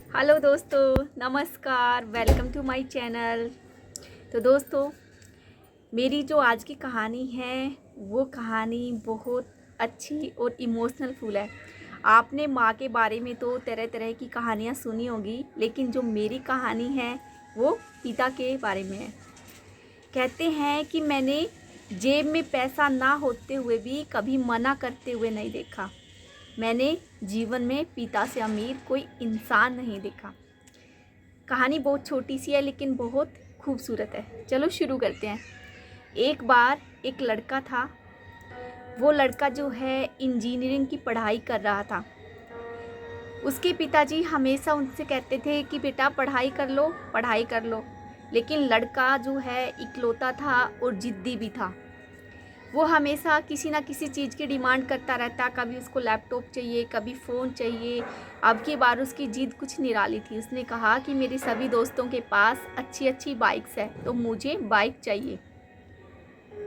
Hello दोस्तों, नमस्कार। Welcome to my channel. तो दोस्तों, मेरी जो आज की कहानी है वो कहानी बहुत अच्छी और इमोशनल फुल है। आपने माँ के बारे में तो तरह तरह की कहानियाँ सुनी होगी, लेकिन जो मेरी कहानी है वो पिता के बारे में है। कहते हैं कि मैंने जेब में पैसा ना होते हुए भी कभी मना करते हुए नहीं देखा। मैंने जीवन में पिता से अमीर कोई इंसान नहीं देखा। कहानी बहुत छोटी सी है लेकिन बहुत खूबसूरत है। चलो शुरू करते हैं। एक बार एक लड़का था। वो लड़का जो है इंजीनियरिंग की पढ़ाई कर रहा था। उसके पिताजी हमेशा उनसे कहते थे कि बेटा पढ़ाई कर लो, पढ़ाई कर लो। लेकिन लड़का जो है इकलौता था और ज़िद्दी भी था। वो हमेशा किसी ना किसी चीज़ की डिमांड करता रहता। कभी उसको लैपटॉप चाहिए, कभी फ़ोन चाहिए। अब की बार उसकी ज़िद कुछ निराली थी। उसने कहा कि मेरे सभी दोस्तों के पास अच्छी अच्छी बाइक्स है, तो मुझे बाइक चाहिए।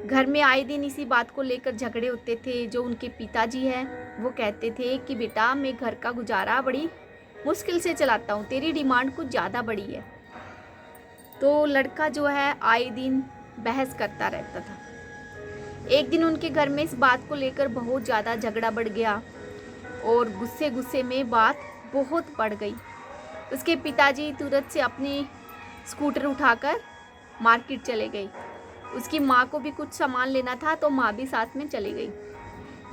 घर में आए दिन इसी बात को लेकर झगड़े होते थे। जो उनके पिताजी हैं वो कहते थे कि बेटा मैं घर का गुजारा बड़ी मुश्किल से चलाता हूँ, तेरी डिमांड कुछ ज़्यादा बड़ी है। तो लड़का जो है आए दिन बहस करता रहता था। एक दिन उनके घर में इस बात को लेकर बहुत ज़्यादा झगड़ा बढ़ गया और गुस्से गुस्से में बात बहुत बढ़ गई। उसके पिताजी तुरंत से अपनी स्कूटर उठाकर मार्केट चले गए। उसकी माँ को भी कुछ सामान लेना था तो माँ भी साथ में चली गई।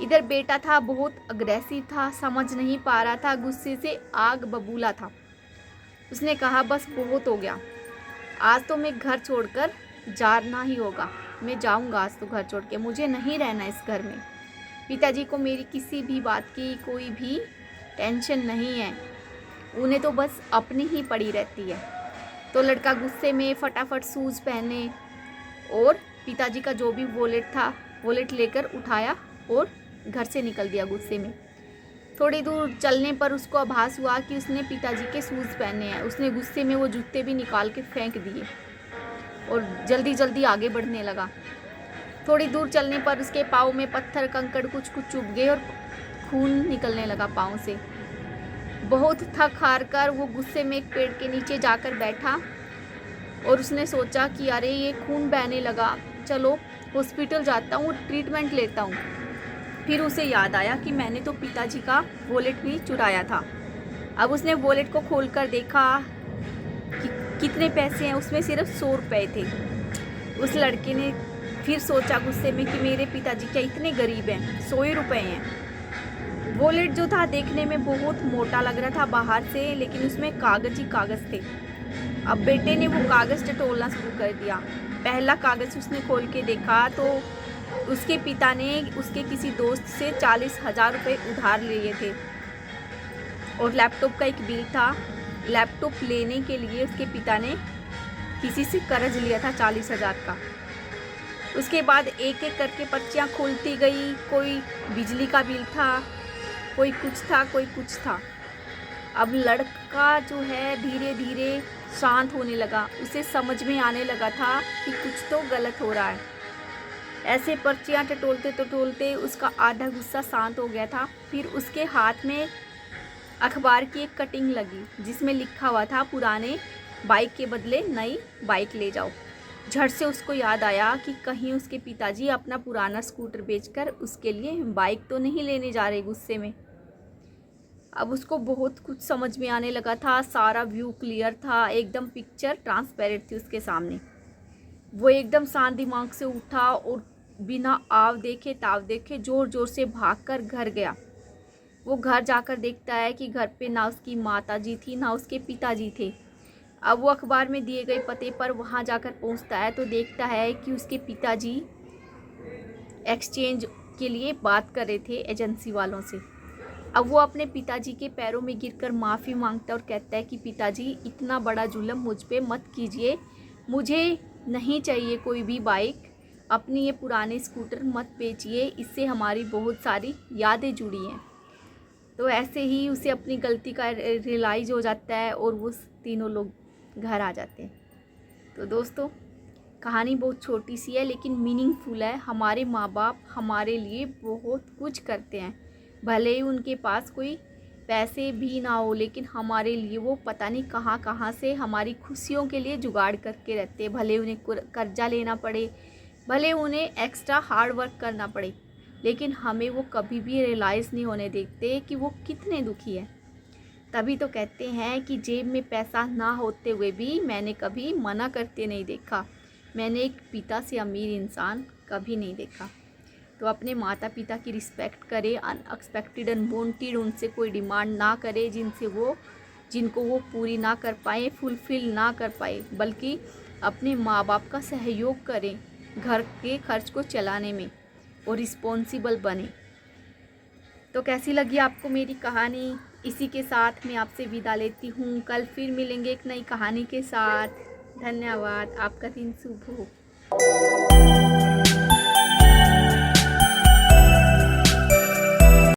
इधर बेटा था, बहुत अग्रेसिव था, समझ नहीं पा रहा था, गुस्से से आग बबूला था। उसने कहा बस बहुत हो गया, आज तो मैं घर छोड़कर जाना ही होगा। मैं जाऊंगा आज तो घर छोड़ के, मुझे नहीं रहना इस घर में। पिताजी को मेरी किसी भी बात की कोई भी टेंशन नहीं है, उन्हें तो बस अपनी ही पड़ी रहती है। तो लड़का गुस्से में फटाफट शूज़ पहने और पिताजी का जो भी वॉलेट था वॉलेट लेकर उठाया और घर से निकल दिया गुस्से में। थोड़ी दूर चलने पर उसको आभास हुआ कि उसने पिताजी के शूज़ पहने हैं। उसने गुस्से में वो जूते भी निकाल के फेंक दिए और जल्दी जल्दी आगे बढ़ने लगा। थोड़ी दूर चलने पर उसके पाँव में पत्थर कंकड़ कुछ कुछ चुभ गए और खून निकलने लगा पाँव से। बहुत थक हार कर वो गुस्से में एक पेड़ के नीचे जाकर बैठा और उसने सोचा कि अरे ये खून बहने लगा, चलो हॉस्पिटल जाता हूँ, ट्रीटमेंट लेता हूँ। फिर उसे याद आया कि मैंने तो पिताजी का वॉलेट भी चुराया था। अब उसने वॉलेट को खोलकर देखा कि कितने पैसे हैं। उसमें सिर्फ 100 रुपये थे। उस लड़के ने फिर सोचा गुस्से में कि मेरे पिताजी क्या इतने गरीब हैं, 100 ही रुपये हैं। वॉलेट जो था देखने में बहुत मोटा लग रहा था बाहर से, लेकिन उसमें कागज ही कागज थे। अब बेटे ने वो कागज टटोलना शुरू कर दिया। पहला कागज उसने खोल के देखा तो उसके पिता ने उसके किसी दोस्त से 40,000 रुपये उधार लिए थे और लैपटॉप का एक बिल था। लैपटॉप लेने के लिए उसके पिता ने किसी से कर्ज लिया था 40,000 का। उसके बाद एक एक करके पर्चियाँ खुलती गई। कोई बिजली का बिल था, कोई कुछ था, कोई कुछ था। अब लड़का जो है धीरे धीरे शांत होने लगा। उसे समझ में आने लगा था कि कुछ तो गलत हो रहा है। ऐसे पर्चियाँ टटोलते टटोलते उसका आधा गुस्सा शांत हो गया था। फिर उसके हाथ में अखबार की एक कटिंग लगी जिसमें लिखा हुआ था पुराने बाइक के बदले नई बाइक ले जाओ। झट से उसको याद आया कि कहीं उसके पिताजी अपना पुराना स्कूटर बेचकर उसके लिए बाइक तो नहीं लेने जा रहे गुस्से में। अब उसको बहुत कुछ समझ में आने लगा था। सारा व्यू क्लियर था, एकदम पिक्चर ट्रांसपेरेंट थी उसके सामने। वो एकदम शांत दिमाग से उठा और बिना आव देखे ताव देखे ज़ोर ज़ोर से भागकर घर गया। वो घर जाकर देखता है कि घर पे ना उसकी माताजी थी ना उसके पिताजी थे। अब वो अखबार में दिए गए पते पर वहाँ जाकर पहुँचता है तो देखता है कि उसके पिताजी एक्सचेंज के लिए बात कर रहे थे एजेंसी वालों से। अब वो अपने पिताजी के पैरों में गिरकर माफ़ी मांगता और कहता है कि पिताजी इतना बड़ा जुल्म मुझ पे मत कीजिए, मुझे नहीं चाहिए कोई भी बाइक, अपनी ये पुराने स्कूटर मत बेचिए, इससे हमारी बहुत सारी यादें जुड़ी हैं। तो ऐसे ही उसे अपनी गलती का रियलाइज़ हो जाता है और वो तीनों लोग घर आ जाते हैं। तो दोस्तों, कहानी बहुत छोटी सी है लेकिन मीनिंगफुल है। हमारे माँ बाप हमारे लिए बहुत कुछ करते हैं, भले ही उनके पास कोई पैसे भी ना हो लेकिन हमारे लिए वो पता नहीं कहाँ कहाँ से हमारी खुशियों के लिए जुगाड़ करके रहते हैं। भले उन्हें कर्जा लेना पड़े, भले उन्हें एक्स्ट्रा हार्ड वर्क करना पड़े, लेकिन हमें वो कभी भी रियलाइज़ नहीं होने देते कि वो कितने दुखी है। तभी तो कहते हैं कि जेब में पैसा ना होते हुए भी मैंने कभी मना करते नहीं देखा। मैंने एक पिता से अमीर इंसान कभी नहीं देखा। तो अपने माता पिता की रिस्पेक्ट करें, अनएक्सपेक्टेड अनवांटेड उनसे कोई डिमांड ना करें जिनको वो पूरी ना कर पाए, फुलफ़िल ना कर पाए, बल्कि अपने माँ बाप का सहयोग करें घर के खर्च को चलाने में और रिस्पॉन्सिबल बने। तो कैसी लगी आपको मेरी कहानी? इसी के साथ मैं आपसे विदा लेती हूँ। कल फिर मिलेंगे एक नई कहानी के साथ। धन्यवाद। आपका दिन शुभ हो।